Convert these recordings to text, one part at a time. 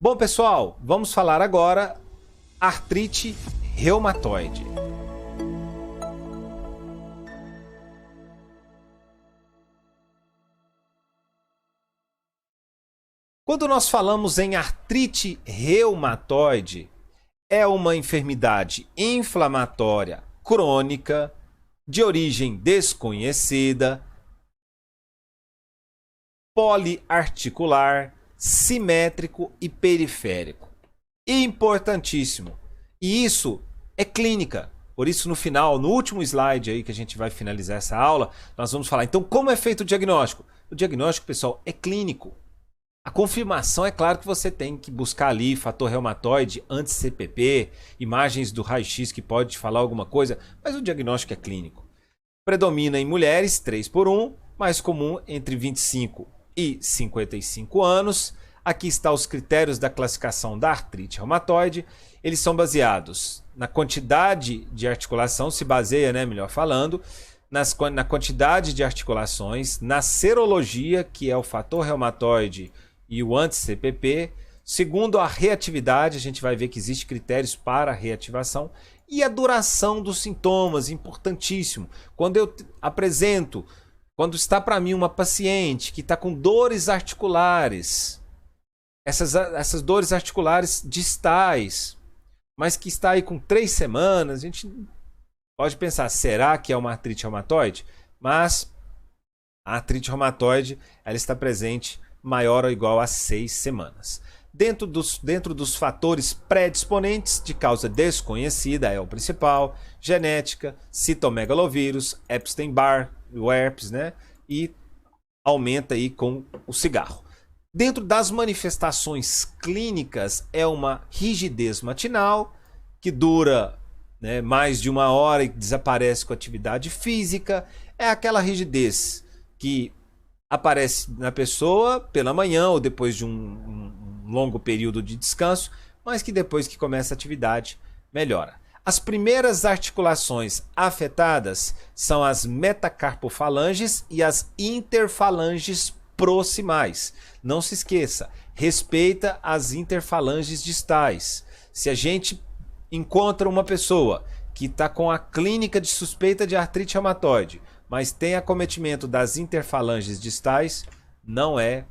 Bom, pessoal, vamos falar agora artrite reumatoide. Quando nós falamos em artrite reumatoide, é uma enfermidade inflamatória crônica, de origem desconhecida, poliarticular, simétrico e periférico. Importantíssimo. E isso é clínica. Por isso, no final, no último slide aí que a gente vai finalizar essa aula, nós vamos falar, então, como é feito o diagnóstico? O diagnóstico, pessoal, é clínico. A confirmação, é claro que você tem que buscar ali fator reumatoide, anti-CPP, imagens do raio-x que pode te falar alguma coisa, mas o diagnóstico é clínico. Predomina em mulheres, 3:1, mais comum entre 25 e 55 anos. Aqui estão os critérios da classificação da artrite reumatoide. Eles são baseados na quantidade de articulação, se baseia, melhor falando, na quantidade de articulações, na serologia, que é o fator reumatoide e o anti-CPP. Segundo a reatividade, a gente vai ver que existem critérios para a reativação. E a duração dos sintomas, importantíssimo. Quando eu apresento, quando está para mim uma paciente que está com dores articulares, essas dores articulares distais, mas que está aí com 3 semanas, a gente pode pensar, será que é uma artrite reumatoide? Mas a artrite reumatoide, ela está presente maior ou igual a 6 semanas. Dentro dos fatores predisponentes de causa desconhecida, é o principal, genética, citomegalovírus, Epstein-Barr, o herpes, e aumenta aí com o cigarro. Dentro das manifestações clínicas, é uma rigidez matinal, que dura mais de 1 hora e desaparece com atividade física. É aquela rigidez que aparece na pessoa pela manhã ou depois de um longo período de descanso, mas que depois que começa a atividade melhora. As primeiras articulações afetadas são as metacarpofalanges e as interfalanges proximais. Não se esqueça, respeita as interfalanges distais. Se a gente encontra uma pessoa que está com a clínica de suspeita de artrite reumatoide, mas tem acometimento das interfalanges distais, não é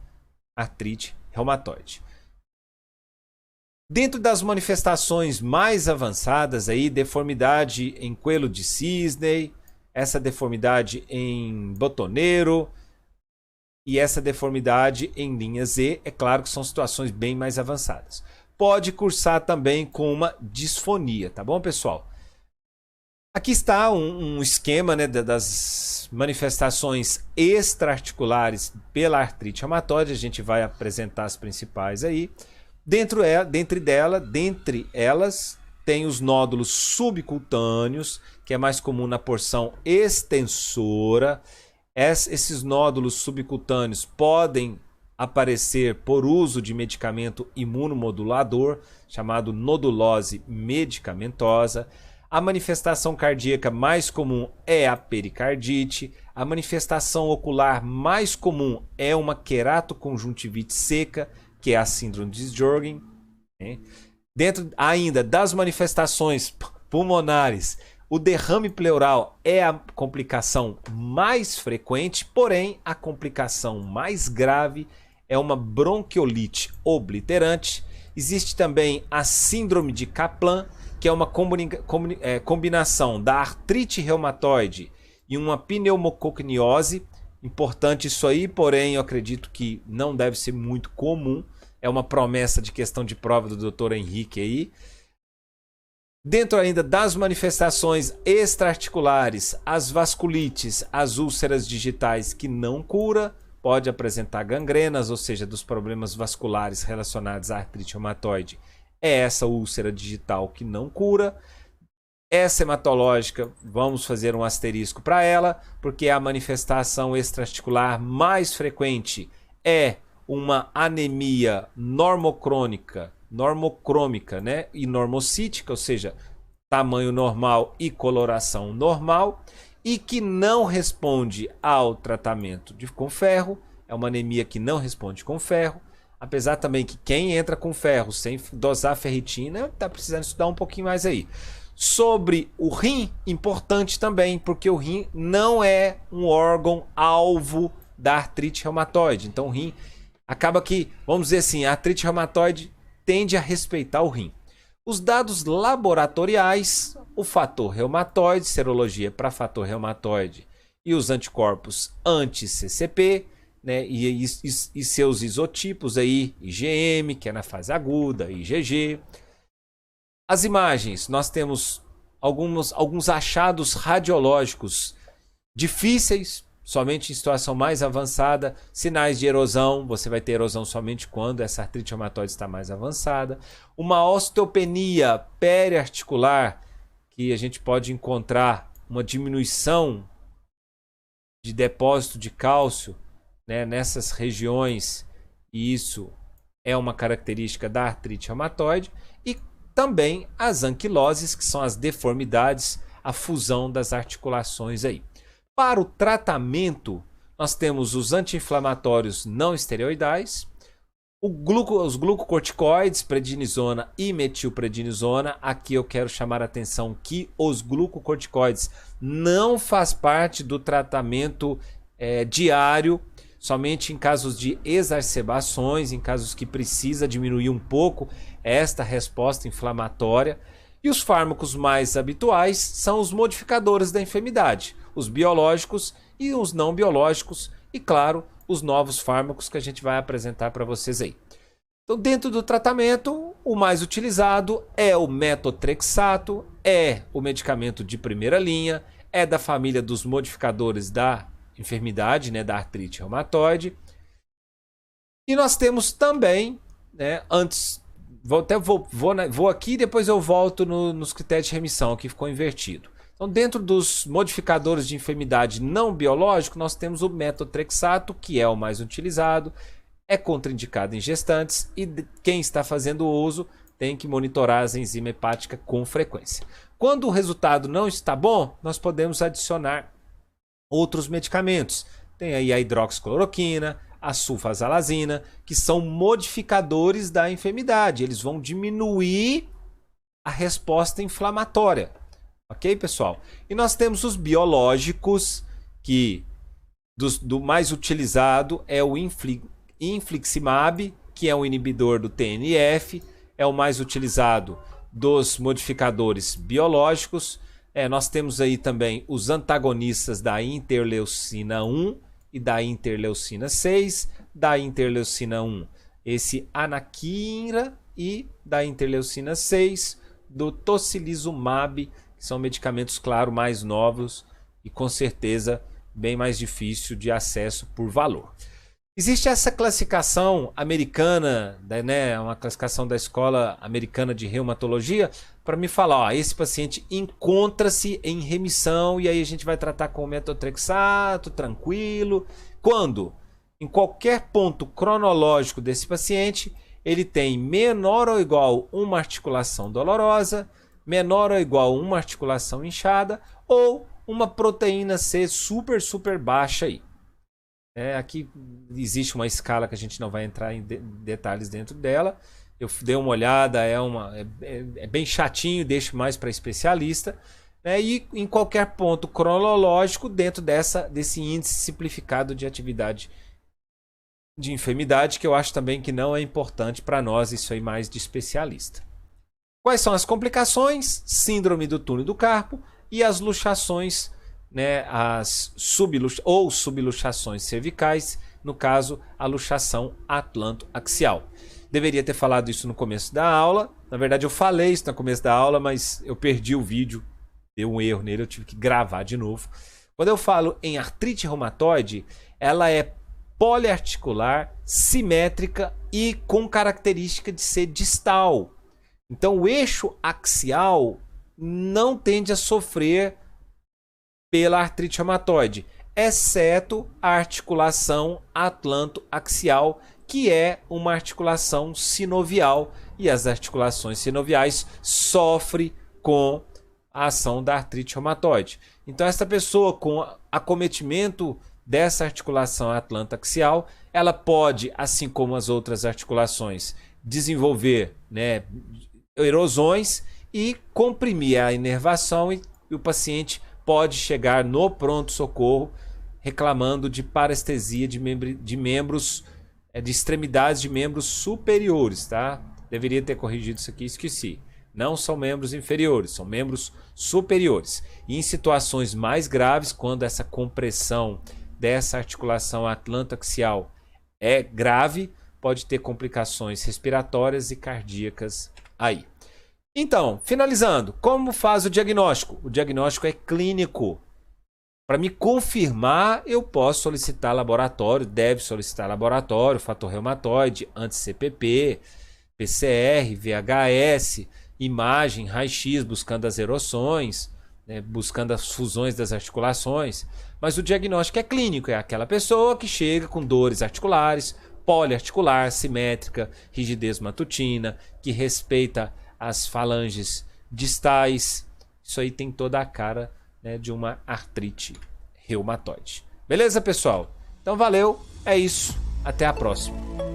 artrite reumatoide. Dentro das manifestações mais avançadas, aí, deformidade em coelho de cisne, essa deformidade em botoneiro e essa deformidade em linha Z, é claro que são situações bem mais avançadas. Pode cursar também com uma disfonia, tá bom, pessoal? Aqui está um esquema das manifestações extraarticulares pela artrite reumatoide. A gente vai apresentar as principais aí. Dentre elas, tem os nódulos subcutâneos, que é mais comum na porção extensora. Esses nódulos subcutâneos podem aparecer por uso de medicamento imunomodulador, chamado nodulose medicamentosa. A manifestação cardíaca mais comum é a pericardite. A manifestação ocular mais comum é uma queratoconjuntivite seca, que é a síndrome de Sjögren. Dentro ainda das manifestações pulmonares, o derrame pleural é a complicação mais frequente, porém a complicação mais grave é uma bronquiolite obliterante. Existe também a síndrome de Kaplan, que é uma combinação da artrite reumatoide e uma pneumococniose. Importante isso aí, porém eu acredito que não deve ser muito comum. É uma promessa de questão de prova do Dr. Henrique aí. Dentro ainda das manifestações extraarticulares, as vasculites, as úlceras digitais que não cura, pode apresentar gangrenas, ou seja, dos problemas vasculares relacionados à artrite reumatoide. É essa úlcera digital que não cura. Essa hematológica, vamos fazer um asterisco para ela, porque a manifestação extraarticular mais frequente é uma anemia normocrômica, e normocítica, ou seja, tamanho normal e coloração normal, e que não responde ao tratamento com ferro. É uma anemia que não responde com ferro. Apesar também que quem entra com ferro sem dosar ferritina, tá precisando estudar um pouquinho mais aí. Sobre o rim, importante também, porque o rim não é um órgão alvo da artrite reumatoide. Então o rim acaba que, vamos dizer assim, a artrite reumatoide tende a respeitar o rim. Os dados laboratoriais, o fator reumatoide, serologia para fator reumatoide e os anticorpos anti-CCP, né, e seus isotipos aí, IgM, que é na fase aguda, IgG. As imagens, nós temos alguns achados radiológicos difíceis, somente em situação mais avançada. Sinais de erosão, você vai ter erosão somente quando essa artrite reumatoide está mais avançada. Uma osteopenia periarticular, que a gente pode encontrar uma diminuição de depósito de cálcio, né, nessas regiões, e isso é uma característica da artrite reumatoide. E também as anquiloses, que são as deformidades, a fusão das articulações aí. Para o tratamento, nós temos os anti-inflamatórios não esteroidais, os glucocorticoides, prednisona e metilprednisona. Aqui eu quero chamar a atenção que os glucocorticoides não faz parte do tratamento diário, somente em casos de exacerbações, em casos que precisa diminuir um pouco esta resposta inflamatória. E os fármacos mais habituais são os modificadores da enfermidade, os biológicos e os não biológicos, e claro, os novos fármacos que a gente vai apresentar para vocês aí. Então, dentro do tratamento, o mais utilizado é o metotrexato, é o medicamento de primeira linha, é da família dos modificadores da enfermidade, né, da artrite reumatoide. E nós temos também, né, antes, vou aqui e depois eu volto nos critérios de remissão, que ficou invertido. Então, dentro dos modificadores de enfermidade não biológico, nós temos o metotrexato, que é o mais utilizado, é contraindicado em gestantes e quem está fazendo o uso tem que monitorar a enzima hepática com frequência. Quando o resultado não está bom, nós podemos adicionar outros medicamentos. Tem aí a hidroxicloroquina, a sulfasalazina, que são modificadores da enfermidade. Eles vão diminuir a resposta inflamatória. Ok, pessoal? E nós temos os biológicos, que do mais utilizado é o infliximab, que é um inibidor do TNF, é o mais utilizado dos modificadores biológicos. Nós temos aí também os antagonistas da interleucina 1 e da interleucina 6. Da interleucina 1, esse anakinra, e da interleucina 6, do tocilizumab, que são medicamentos, claro, mais novos e com certeza bem mais difícil de acesso por valor. Existe essa classificação americana, né, uma classificação da Escola Americana de Reumatologia, para me falar, ó, esse paciente encontra-se em remissão e aí a gente vai tratar com metotrexato, tranquilo. Quando? Em qualquer ponto cronológico desse paciente, ele tem menor ou igual uma articulação dolorosa, menor ou igual uma articulação inchada ou uma proteína C super baixa aí. Aqui existe uma escala que a gente não vai entrar em detalhes dentro dela. Eu dei uma olhada, é bem chatinho, deixo mais para especialista. E em qualquer ponto cronológico dentro desse índice simplificado de atividade de enfermidade, que eu acho também que não é importante para nós, isso aí mais de especialista. Quais são as complicações? Síndrome do túnel do carpo e as luxações, né, as subluxações cervicais, no caso, a luxação atlanto-axial. Deveria ter falado isso no começo da aula. Na verdade, eu falei isso no começo da aula, mas eu perdi o vídeo, deu um erro nele, eu tive que gravar de novo. Quando eu falo em artrite reumatoide, ela é poliarticular, simétrica e com característica de ser distal. Então, o eixo axial não tende a sofrer pela artrite reumatoide, exceto a articulação atlanto-axial, que é uma articulação sinovial, e as articulações sinoviais sofrem com a ação da artrite reumatoide. Então, essa pessoa com acometimento dessa articulação atlanto-axial. Ela pode, assim como as outras articulações, desenvolver, né, erosões e comprimir a inervação, e o paciente pode chegar no pronto-socorro reclamando de parestesia de membros, de extremidades de membros superiores, tá? Deveria ter corrigido isso aqui, esqueci. Não são membros inferiores, são membros superiores. E em situações mais graves, quando essa compressão dessa articulação atlanto-axial é grave, pode ter complicações respiratórias e cardíacas aí. Então, finalizando, como faz o diagnóstico? O diagnóstico é clínico. Para me confirmar, eu posso solicitar laboratório, deve solicitar laboratório, fator reumatoide, anti-CPP, PCR, VHS, imagem, raio-x, buscando as erosões, né, buscando as fusões das articulações. Mas o diagnóstico é clínico, é aquela pessoa que chega com dores articulares, poliarticular, simétrica, rigidez matutina, que respeita as falanges distais. Isso aí tem toda a cara, né, de uma artrite reumatoide. Beleza, pessoal? Então valeu, é isso. Até a próxima.